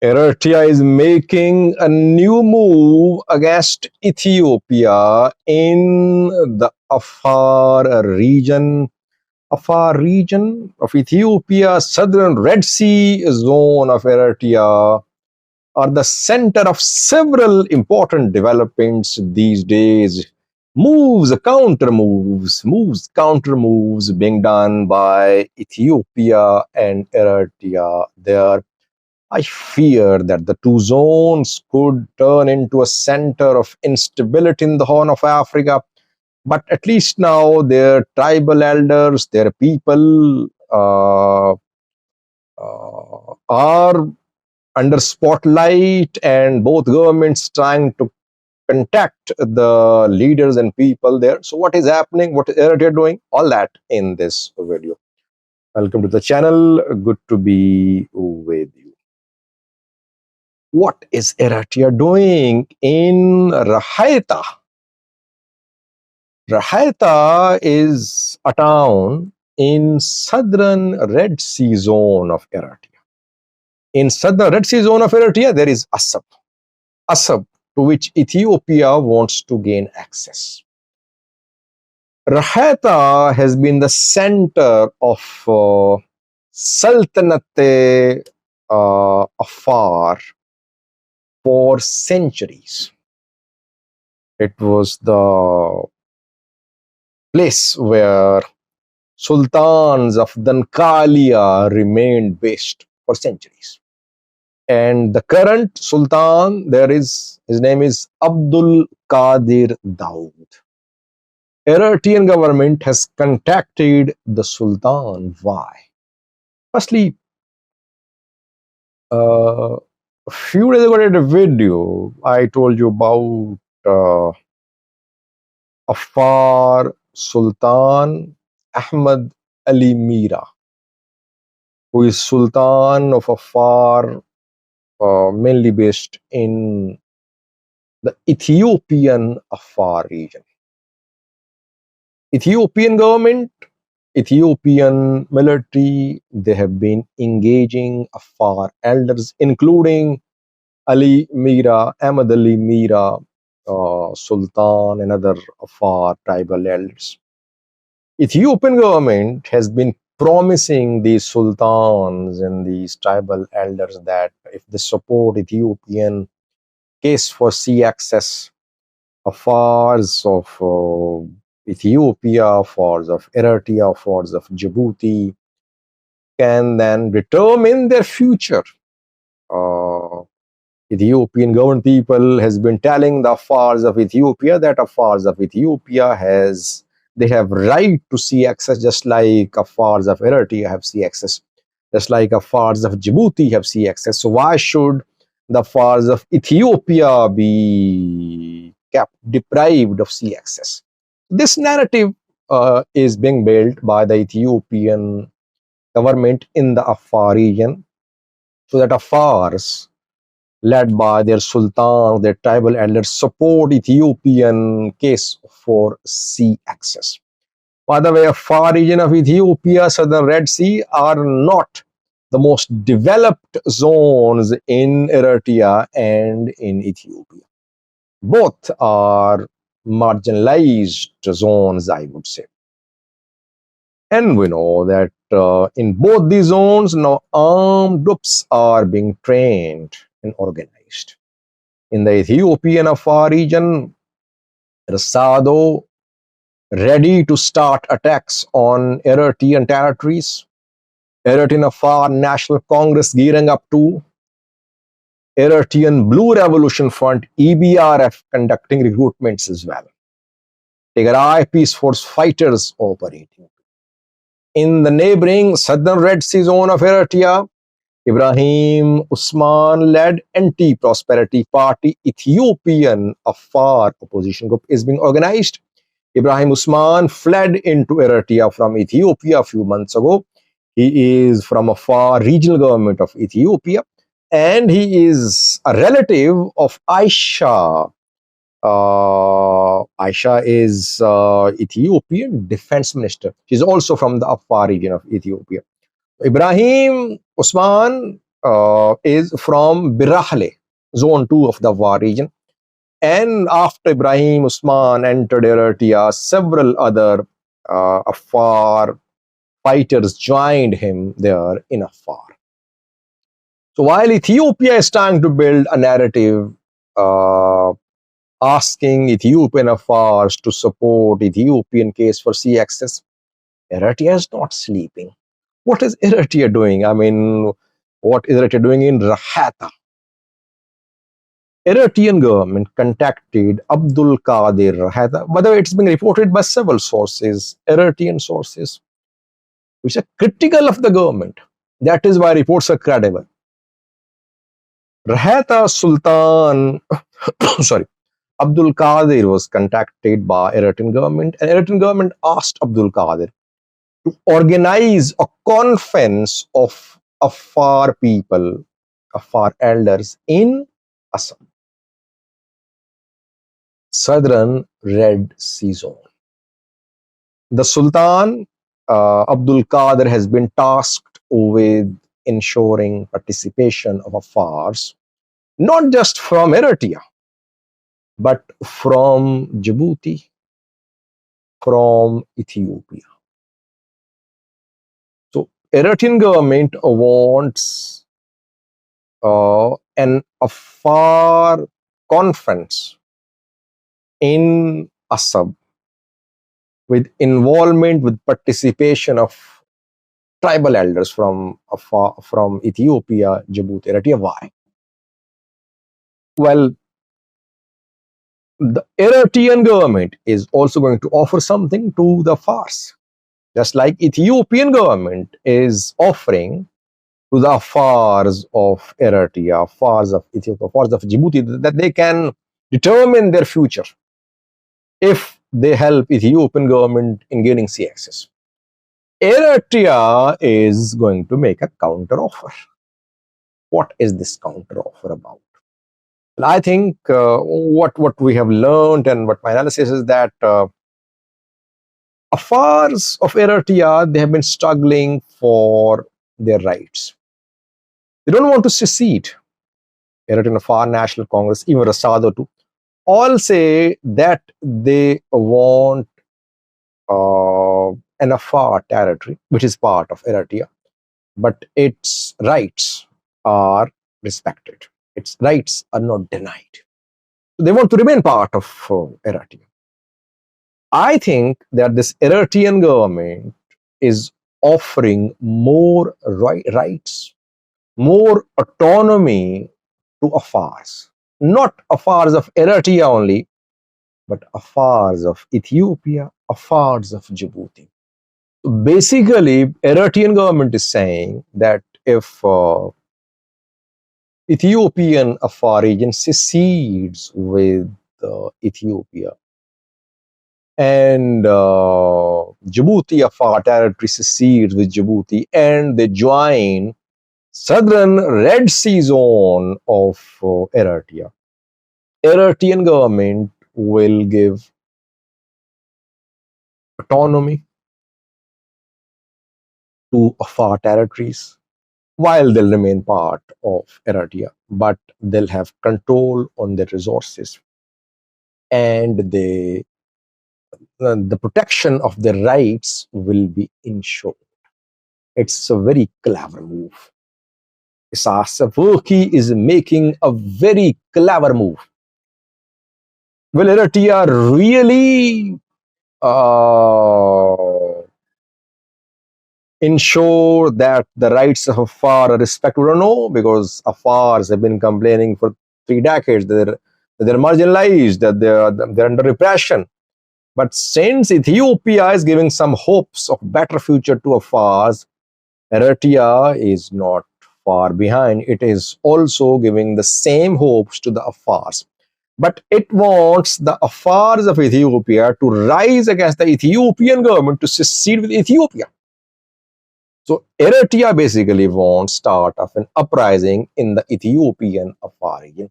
Eritrea is making a new move against Ethiopia in the Afar region of Ethiopia, southern Red Sea zone of Eritrea are the center of several important developments these days. Counter moves being done by Ethiopia and Eritrea there. I fear that the two zones could turn into a center of instability in the Horn of Africa. But at least now their tribal elders, their people are under spotlight, and both governments trying to contact the leaders and people there. So what is happening? What is Eritrea doing? All that in this video. Welcome to the channel. Good to be with you. What is Eritrea doing in Rahaita? Rahaita is a town in southern Red Sea zone of Eritrea. In southern Red Sea zone of Eritrea, there is Assab, to which Ethiopia wants to gain access. Rahaita has been the center of Sultanate Afar for centuries. It was the place where sultans of Dankalia remained based for centuries. And the current sultan, his name is Abdul Qadir Daud. Eritrean government has contacted the sultan. Why? Firstly, a few days ago I did a video. I told you about Afar Sultan Ahmad Ali Mira, who is Sultan of Afar, mainly based in the Ethiopian Afar region. Ethiopian government, Ethiopian military, they have been engaging Afar elders, including Ali Mira, Ahmad Ali Mira, Sultan, and other Afar tribal elders. Ethiopian government has been promising these sultans and these tribal elders that if they support Ethiopian case for sea access, affairs of Ethiopia, affairs of Eritrea, affairs of Djibouti, can then determine their future. Ethiopian government people has been telling the affairs of Ethiopia that affairs of Ethiopia they have right to sea access, just like affairs of Eritrea have sea access, just like affairs of Djibouti have sea access. So why should the affairs of Ethiopia be kept deprived of sea access? This narrative is being built by the Ethiopian government in the Afar region, so that Afars, led by their sultan, their tribal elders, support Ethiopian case for sea access. By the way, Afar region of Ethiopia, southern Red Sea, are not the most developed zones in Eritrea and in Ethiopia. Both are marginalized zones, I would say. And we know that in both these zones, now armed groups are being trained and organized. In the Ethiopian Afar region, Rasado ready to start attacks on Eritrean territories. Eritrean Afar National Congress gearing up to. Eritrean Blue Revolution Front, EBRF, conducting recruitments as well. Tigray Peace Force fighters operating. In the neighboring southern Red Sea zone of Eritrea, Ibrahim Usman-led Anti-Prosperity Party Ethiopian Afar opposition group is being organized. Ibrahim Usman fled into Eritrea from Ethiopia a few months ago. He is from Afar regional government of Ethiopia, and he is a relative of Aisha. Aisha is Ethiopian defense minister. She's also from the Afar region of Ethiopia. Ibrahim Usman is from Birahle, zone 2 of the Afar region. And after Ibrahim Usman entered Eritrea, several other Afar fighters joined him there in Afar. So while Ethiopia is trying to build a narrative uh, asking Ethiopian Afars to support Ethiopian case for sea access, Eritrea is not sleeping. What is Eritrea doing? I mean, what is Eritrea doing in Rahaita? Eritrean government contacted Abdul Qadir Rahaita, by the way, it's been reported by several sources, Eritrean sources, which are critical of the government. That is why reports are credible. Rahaita Sultan, sorry, Abdul Qadir was contacted by Eritrean government, and Eritrean government asked Abdul Qadir to organize a conference of Afar people, Afar elders in Assam, southern Red Sea zone. The Sultan, Abdul Qadir, has been tasked with ensuring participation of Afars, not just from Eritrea, but from Djibouti, from Ethiopia. So Eritrean government wants an Afar conference in Assam with involvement, with participation of tribal elders from Afar, from Ethiopia, Djibouti, Eritrea. Why? Well, the Eritrean government is also going to offer something to the Afars, just like Ethiopian government is offering to the Afars of Eritrea, Afars of Ethiopia, Afars of Djibouti, that they can determine their future if they help Ethiopian government in gaining sea access. Eritrea is going to make a counter offer. What is this counter offer about? Well, I think what we have learned and what my analysis is that Afars of Eritrea, they have been struggling for their rights. They don't want to secede. Eritrean Afar National Congress, even Rasado too, all say that they want an Afar territory, which is part of Eritrea, but its rights are respected. Its rights are not denied. They want to remain part of Eritrea. I think that this Eritrean government is offering more rights, more autonomy to Afars. Not Afars of Eritrea only, but Afars of Ethiopia, Afars of Djibouti. Basically, Eritrean government is saying that if Ethiopian Afar region secedes with Ethiopia, and Djibouti Afar territory secedes with Djibouti, and they join southern Red Sea zone of Eritrea. Eritrean government will give autonomy to Afar territories while they'll remain part of Eritrea, but they'll have control on their resources, and the protection of their rights will be ensured. It's a very clever move. Isas Afwerki is making a very clever move. Will Eritrea really ensure that the rights of Afar are respected? We don't know, because Afars have been complaining for 3 decades that they're marginalized, that they're under repression. But since Ethiopia is giving some hopes of better future to Afars, Eritrea is not far behind. It is also giving the same hopes to the Afars. But it wants the Afars of Ethiopia to rise against the Ethiopian government to secede with Ethiopia. So Eritrea basically wants start of an uprising in the Ethiopian Afar region.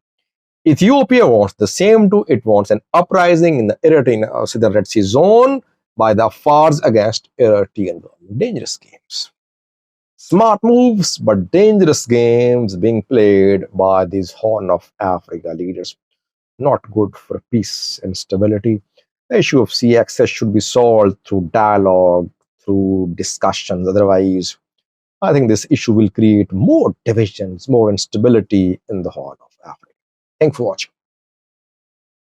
Ethiopia wants the same too. It wants an uprising in the Eritrean Southern Red Sea zone by the Afars against Eritrean government. Dangerous games. Smart moves, but dangerous games being played by these Horn of Africa leaders. Not good for peace and stability. The issue of sea access should be solved through dialogue, through discussions. Otherwise, I think this issue will create more divisions, more instability in the Horn of Africa. Thanks for watching.